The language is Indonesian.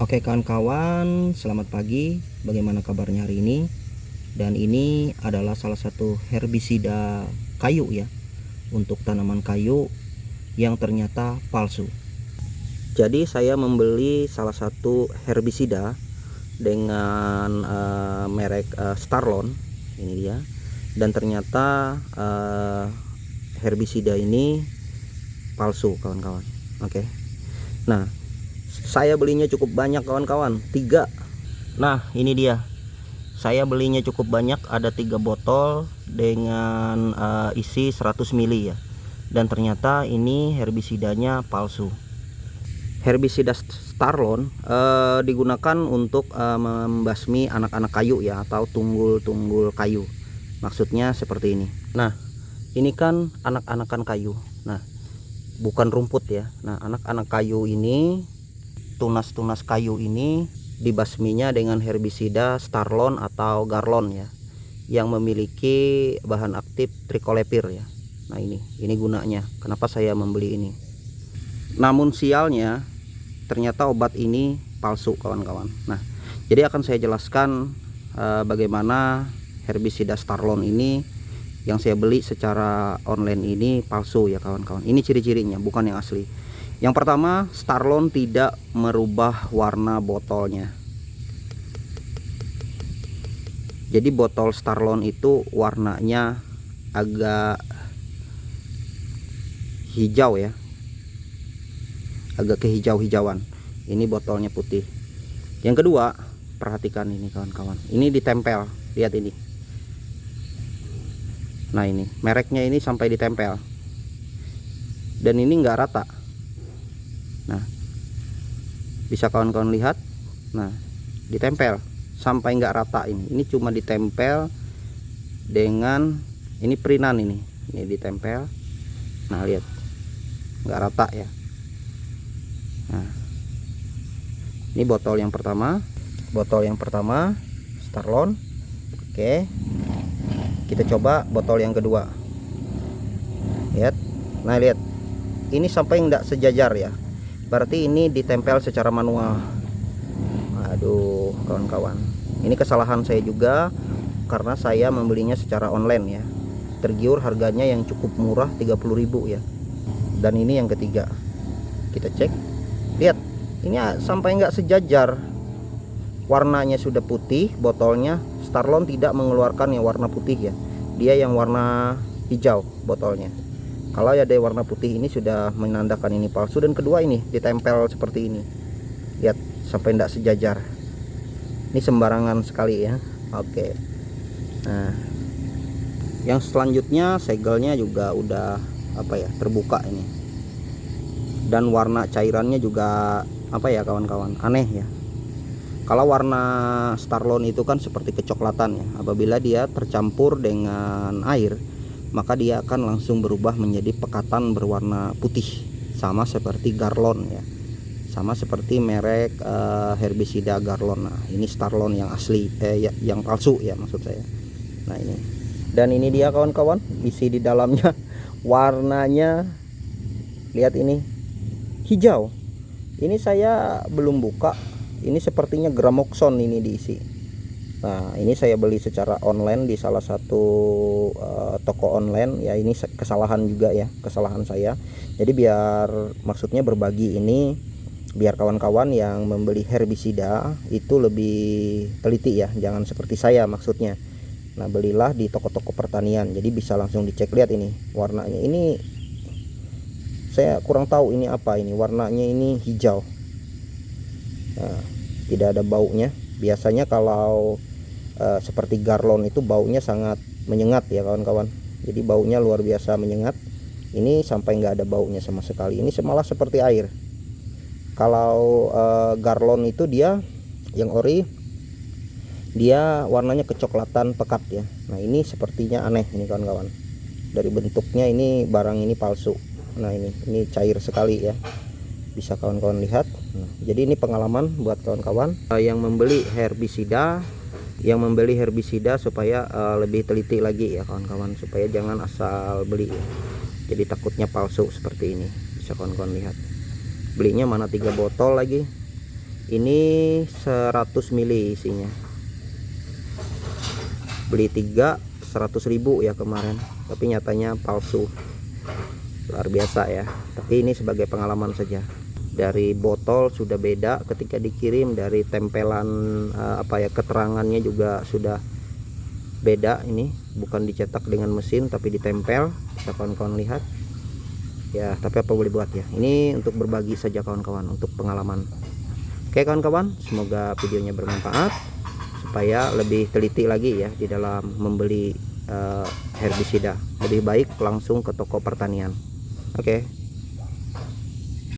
Oke kawan-kawan, selamat pagi. Bagaimana kabarnya hari ini? Dan ini adalah salah satu herbisida kayu ya, untuk tanaman kayu yang ternyata palsu. Jadi saya membeli salah satu herbisida dengan merek Starlon, ini dia. Dan ternyata herbisida ini palsu kawan-kawan. Oke. Nah, saya belinya cukup banyak kawan-kawan, 3. Nah ini dia, saya belinya cukup banyak, ada 3 botol dengan isi 100 ml ya. Dan ternyata ini herbisidanya palsu. Herbisida Starlon digunakan untuk membasmi anak-anak kayu ya, atau tunggul-tunggul kayu. Maksudnya seperti ini. Nah ini kan anak-anakan kayu, nah bukan rumput ya. Nah anak-anak kayu ini, tunas-tunas kayu ini dibasminya dengan herbisida Starlon atau Garlon ya, yang memiliki bahan aktif tricholepir ya. Nah ini gunanya kenapa saya membeli ini. Namun sialnya ternyata obat ini palsu kawan-kawan. Nah jadi akan saya jelaskan bagaimana herbisida Starlon ini yang saya beli secara online ini palsu ya kawan-kawan. Ini ciri-cirinya, bukan yang asli. Yang pertama, Starlon tidak merubah warna botolnya. Jadi botol Starlon itu warnanya agak hijau ya, agak kehijau-hijauan. Ini botolnya putih. Yang kedua, perhatikan ini kawan-kawan, ini ditempel, lihat ini. Nah ini mereknya ini sampai ditempel, dan ini enggak rata. Nah bisa kawan-kawan lihat, nah ditempel sampai nggak rata. Ini cuma ditempel dengan ini perinan, ini ditempel. Nah lihat, nggak rata ya. Nah ini botol yang pertama, Starlon. Oke, kita coba botol yang kedua. Lihat, nah lihat, ini sampai nggak sejajar ya, berarti ini ditempel secara manual. Aduh kawan-kawan, ini kesalahan saya juga karena saya membelinya secara online ya. Tergiur harganya yang cukup murah, 30.000 ya. Dan ini yang ketiga, kita cek, lihat ini sampai nggak sejajar. Warnanya sudah putih botolnya, Starlon tidak mengeluarkan yang warna putih ya, dia yang warna hijau botolnya. Kalau ada warna putih ini sudah menandakan ini palsu. Dan kedua ini ditempel seperti ini, lihat sampai tidak sejajar. Ini sembarangan sekali ya. Oke. Nah yang selanjutnya, segelnya juga udah terbuka ini, dan warna cairannya juga kawan-kawan, aneh ya. Kalau warna Starlon itu kan seperti kecoklatan ya, apabila dia tercampur dengan air maka dia akan langsung berubah menjadi pekatan berwarna putih, sama seperti Garlon ya, sama seperti merek herbisida Garlon. Nah ini Starlon yang asli, yang palsu ya maksud saya. Nah ini, dan ini dia kawan-kawan isi di dalamnya. Warnanya lihat, ini hijau. Ini saya belum buka, ini sepertinya Gramoxone ini diisi. Nah ini saya beli secara online di salah satu toko online ya. Ini kesalahan juga ya, kesalahan saya. Jadi biar maksudnya berbagi ini, biar kawan-kawan yang membeli herbisida itu lebih teliti ya, jangan seperti saya maksudnya. Nah belilah di toko-toko pertanian, jadi bisa langsung dicek. Lihat ini warnanya, ini saya kurang tahu ini apa, ini warnanya ini hijau. Nah, tidak ada baunya. Biasanya kalau seperti Garlon itu baunya sangat menyengat ya kawan-kawan, jadi baunya luar biasa menyengat. Ini sampai nggak ada baunya sama sekali, ini malah seperti air. Kalau Garlon itu dia yang ori, dia warnanya kecoklatan pekat ya. Nah ini sepertinya aneh ini kawan-kawan, dari bentuknya ini barang ini palsu. Nah ini cair sekali ya, bisa kawan-kawan lihat. Nah, jadi ini pengalaman buat kawan-kawan yang membeli herbisida, supaya lebih teliti lagi ya kawan-kawan, supaya jangan asal beli ya. Jadi takutnya palsu seperti ini, bisa kawan-kawan lihat. Belinya mana 3 botol lagi. Ini 100 mili isinya. Beli 3 100.000 ya kemarin, tapi nyatanya palsu. Luar biasa ya, tapi ini sebagai pengalaman saja. Dari botol sudah beda ketika dikirim, dari tempelan keterangannya juga sudah beda. Ini bukan dicetak dengan mesin tapi ditempel, bisa kawan-kawan lihat ya. Tapi apa boleh buat ya, ini untuk berbagi saja kawan-kawan, untuk pengalaman. Oke kawan-kawan, semoga videonya bermanfaat, supaya lebih teliti lagi ya di dalam membeli herbisida. Lebih baik langsung ke toko pertanian. Oke.